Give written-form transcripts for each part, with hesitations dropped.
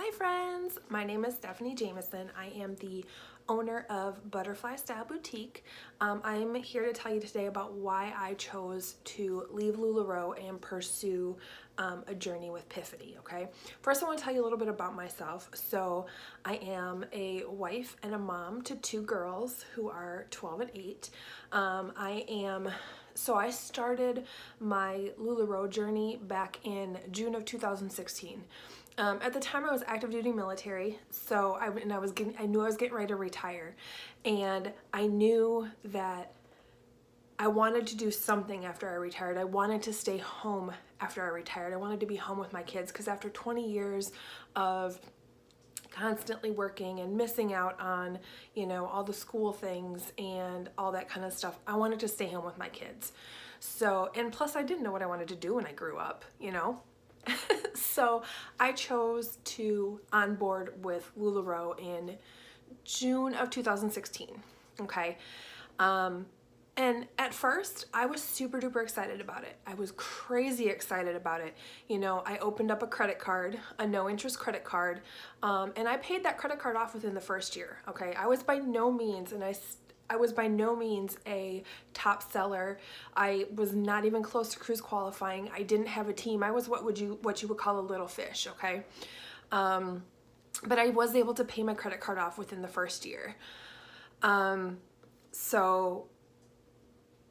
Hi friends, my name is Stephanie Jamison. I am the owner of Butterfly Style Boutique. I'm here to tell you today about why I chose to leave LuLaRoe and pursue a journey with Piphany, okay? First, I want to tell you a little bit about myself. So I am a wife and a mom to two girls who are 12 and 8. So I started my LuLaRoe journey back in June of 2016. At the time I was active duty military, so I knew I was getting ready to retire, and I knew that I wanted to do something after I retired. I wanted to stay home after I retired. I wanted to be home with my kids because after 20 years of constantly working and missing out on, all the school things and all that kind of stuff, I wanted to stay home with my kids. So, and plus I didn't know what I wanted to do when I grew up, So I chose to onboard with LuLaRoe in June of 2016, okay? And at first, I was super duper excited about it. I was crazy excited about it. I opened up a credit card, a no interest credit card, and I paid that credit card off within the first year, okay? I was by no means, a top seller. I was not even close to cruise qualifying. I didn't have a team. I was what you would call a little fish, okay? But I was able to pay my credit card off within the first year. So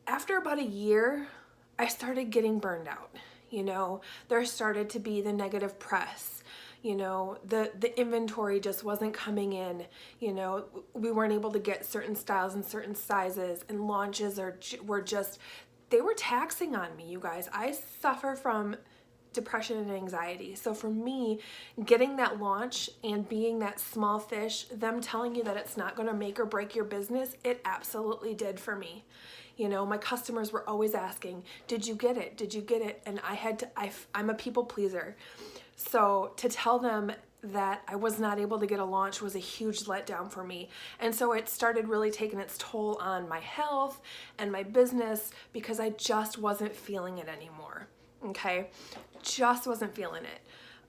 after about a year, I started getting burned out. There started to be the negative press. The inventory just wasn't coming in. We weren't able to get certain styles and certain sizes, and launches they were taxing on me, you guys. I suffer from depression and anxiety. So for me, getting that launch and being that small fish, them telling you that it's not going to make or break your business, it absolutely did for me. My customers were always asking, did you get it? Did you get it? And I'm a people pleaser. So to tell them that I was not able to get a launch was a huge letdown for me. And so it started really taking its toll on my health and my business because I just wasn't feeling it anymore. Okay? Just wasn't feeling it.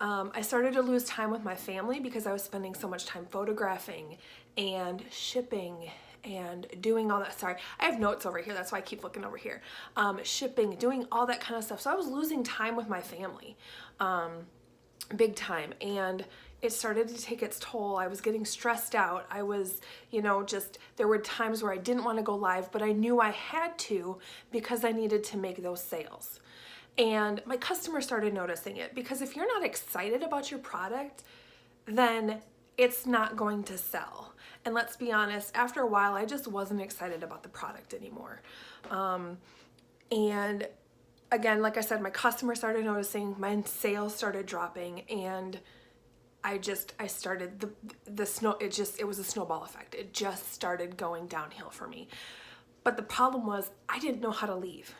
I started to lose time with my family because I was spending so much time photographing and shipping and doing all that. Sorry, I have notes over here. That's why I keep looking over here. Shipping, doing all that kind of stuff. So I was losing time with my family, big time. And it started to take its toll. I was getting stressed out. I was, there were times where I didn't want to go live, but I knew I had to because I needed to make those sales. And my customers started noticing it, because if you're not excited about your product, then it's not going to sell. And let's be honest, after a while, I just wasn't excited about the product anymore. And again, like I said, my customers started noticing, my sales started dropping, and I started it was a snowball effect. It just started going downhill for me. But the problem was I didn't know how to leave.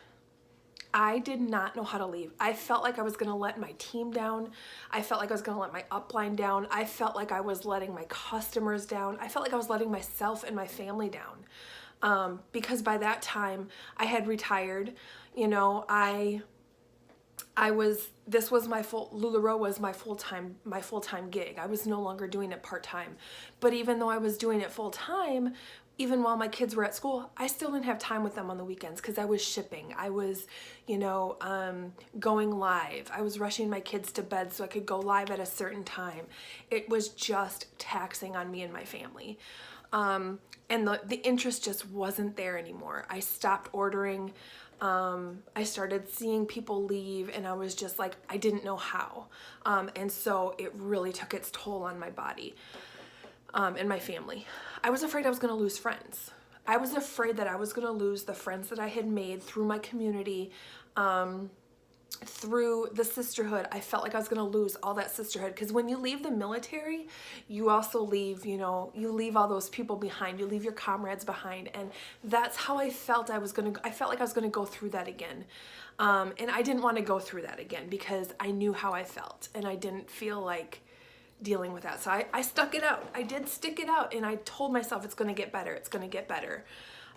I did not know how to leave. I felt like I was gonna let my team down. I felt like I was gonna let my upline down. I felt like I was letting my customers down. I felt like I was letting myself and my family down. Because by that time I had retired. LuLaRoe was my full-time gig. I was no longer doing it part-time. But even though I was doing it full-time, even while my kids were at school, I still didn't have time with them on the weekends because I was shipping. I was, going live. I was rushing my kids to bed so I could go live at a certain time. It was just taxing on me and my family. And the interest just wasn't there anymore. I stopped ordering. I started seeing people leave, and I was just like, I didn't know how. And so it really took its toll on my body. And my family. I was afraid I was going to lose friends. I was afraid that I was going to lose the friends that I had made through my community, through the sisterhood. I felt like I was going to lose all that sisterhood, because when you leave the military, you also leave, you leave all those people behind. You leave your comrades behind, and that's how I felt I felt like I was going to go through that again. And I didn't want to go through that again because I knew how I felt, and I didn't feel like dealing with that. So I stuck it out. I did stick it out, and I told myself it's going to get better. It's going to get better.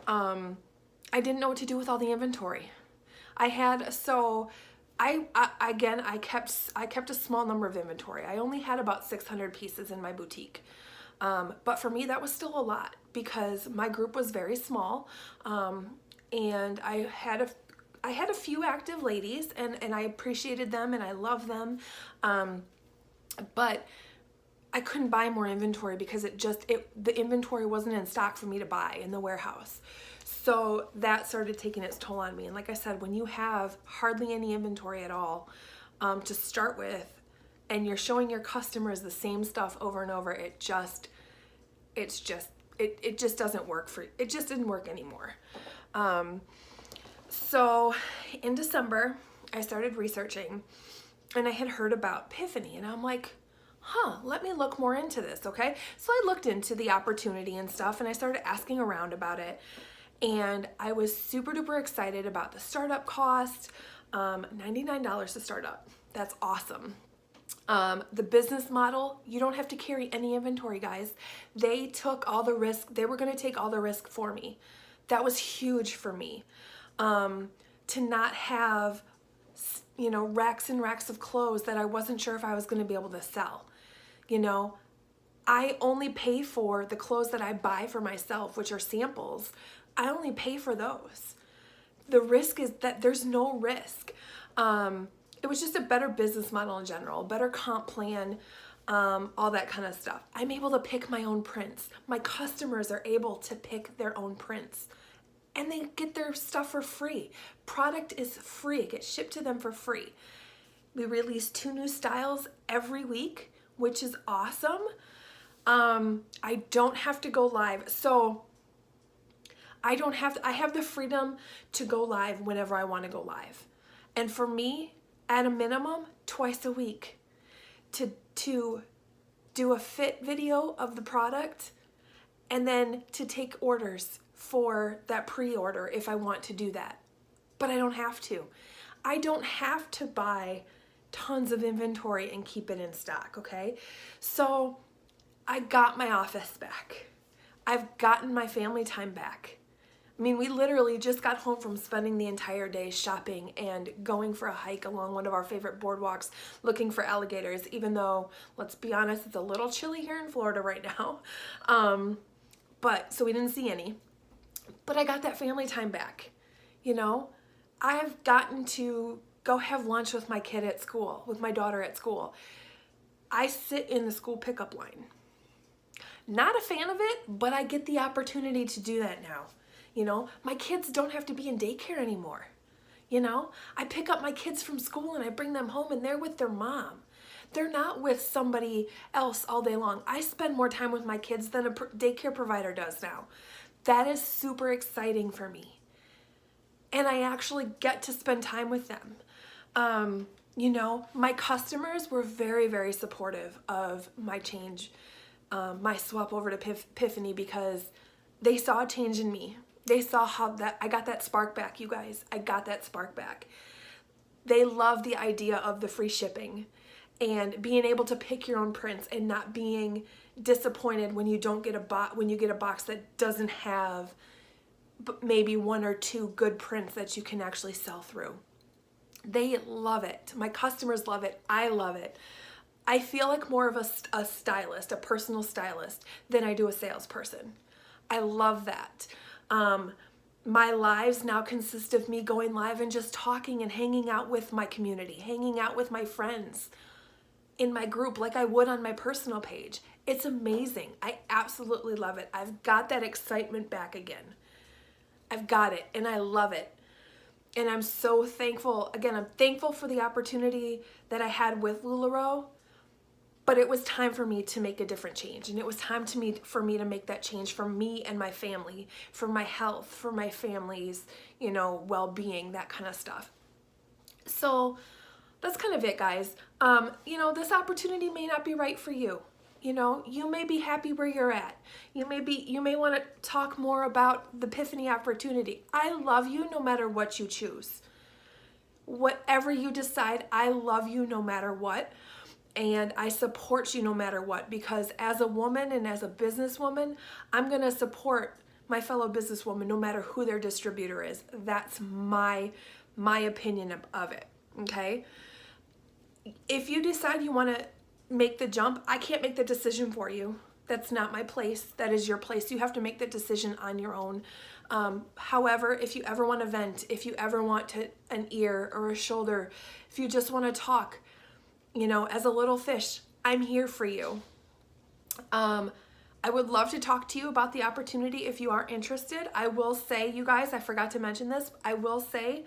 I didn't know what to do with all the inventory. I Again, I kept a small number of inventory. I only had about 600 pieces in my boutique. But for me, that was still a lot because my group was very small. And I had a few active ladies, and I appreciated them and I love them. But I couldn't buy more inventory because the inventory wasn't in stock for me to buy in the warehouse. So that started taking its toll on me. And like I said, when you have hardly any inventory at all to start with, and you're showing your customers the same stuff over and over, it just doesn't work it just didn't work anymore. So in December, I started researching, and I had heard about Piphany, and I'm like, let me look more into this, okay? So I looked into the opportunity and stuff, and I started asking around about it, and I was super duper excited about the startup cost, $99 to start up. That's awesome. The business model, you don't have to carry any inventory, guys. They took all the risk. They were going to take all the risk for me. That was huge for me. To not have, racks and racks of clothes that I wasn't sure if I was going to be able to sell. I only pay for the clothes that I buy for myself, which are samples. I only pay for those. The risk is that there's no risk. It was just a better business model in general, better comp plan, all that kind of stuff. I'm able to pick my own prints. My customers are able to pick their own prints, and they get their stuff for free. Product is free. It gets shipped to them for free. We release 2 new styles every week, which is awesome. I don't have to go live. So I have the freedom to go live whenever I want to go live. And for me, at a minimum, twice a week to do a fit video of the product, and then to take orders for that pre-order if I want to do that. But I don't have to. I don't have to buy tons of inventory and keep it in stock, okay? So I got my office back. I've gotten my family time back. I mean, we literally just got home from spending the entire day shopping and going for a hike along one of our favorite boardwalks looking for alligators, even though, let's be honest, it's a little chilly here in Florida right now. So we didn't see any. But I got that family time back. I've gotten to go have lunch with my kid at school, with my daughter at school. I sit in the school pickup line. Not a fan of it, but I get the opportunity to do that now. My kids don't have to be in daycare anymore. I pick up my kids from school and I bring them home and they're with their mom. They're not with somebody else all day long. I spend more time with my kids than a daycare provider does now. That is super exciting for me. And I actually get to spend time with them. My customers were very, very supportive of my change, my swap over to Piphany, because they saw a change in me. They saw how I got that spark back, you guys. I got that spark back. They love the idea of the free shipping and being able to pick your own prints and not being disappointed when you get a box that doesn't have maybe 1 or 2 good prints that you can actually sell through. They love it. My customers love it. I love it. I feel like more of a stylist, a personal stylist, than I do a salesperson. I love that. My lives now consist of me going live and just talking and hanging out with my community, hanging out with my friends in my group like I would on my personal page. It's amazing. I absolutely love it. I've got that excitement back again. I've got it, and I love it. And I'm so thankful. Again, I'm thankful for the opportunity that I had with LuLaRoe, but it was time for me to make a different change. And it was time for me to make that change for me and my family, for my health, for my family's, well-being, that kind of stuff. So that's kind of it, guys. This opportunity may not be right for you. You may be happy where you're at. You may want to talk more about the Piphany opportunity. I love you no matter what you choose. Whatever you decide, I love you no matter what. And I support you no matter what, because as a woman and as a businesswoman, I'm going to support my fellow businesswoman no matter who their distributor is. That's my opinion of it. okay? If you decide you want to make the jump, I can't make the decision for you. That's not my place. That is your place. You have to make the decision on your own. However, if you ever want to vent, if you ever want an ear or a shoulder, if you just want to talk, you know, as a little fish, I'm here for you. I would love to talk to you about the opportunity if you are interested. I will say, you guys, I forgot to mention this. I will say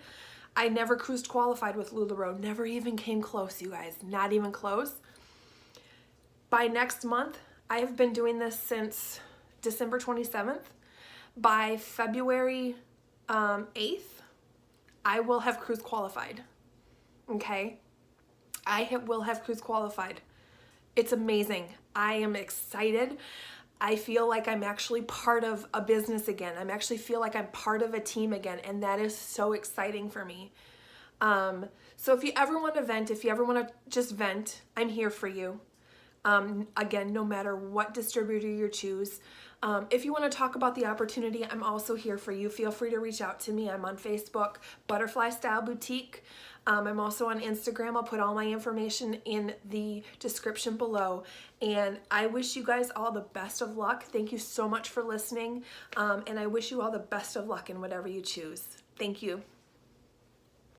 I never cruised qualified with LuLaRoe. Never even came close, you guys. Not even close. By next month, I have been doing this since December 27th. By February 8th, I will have cruise qualified. Okay? I will have cruise qualified. It's amazing. I am excited. I feel like I'm actually part of a business again. I actually feel like I'm part of a team again, and that is so exciting for me. So if you ever want to vent, if you ever want to just vent, I'm here for you. Again, no matter what distributor you choose. If you want to talk about the opportunity, I'm also here for you. Feel free to reach out to me. I'm on Facebook, Butterfly Style Boutique. I'm also on Instagram. I'll put all my information in the description below. And I wish you guys all the best of luck. Thank you so much for listening. And I wish you all the best of luck in whatever you choose. Thank you.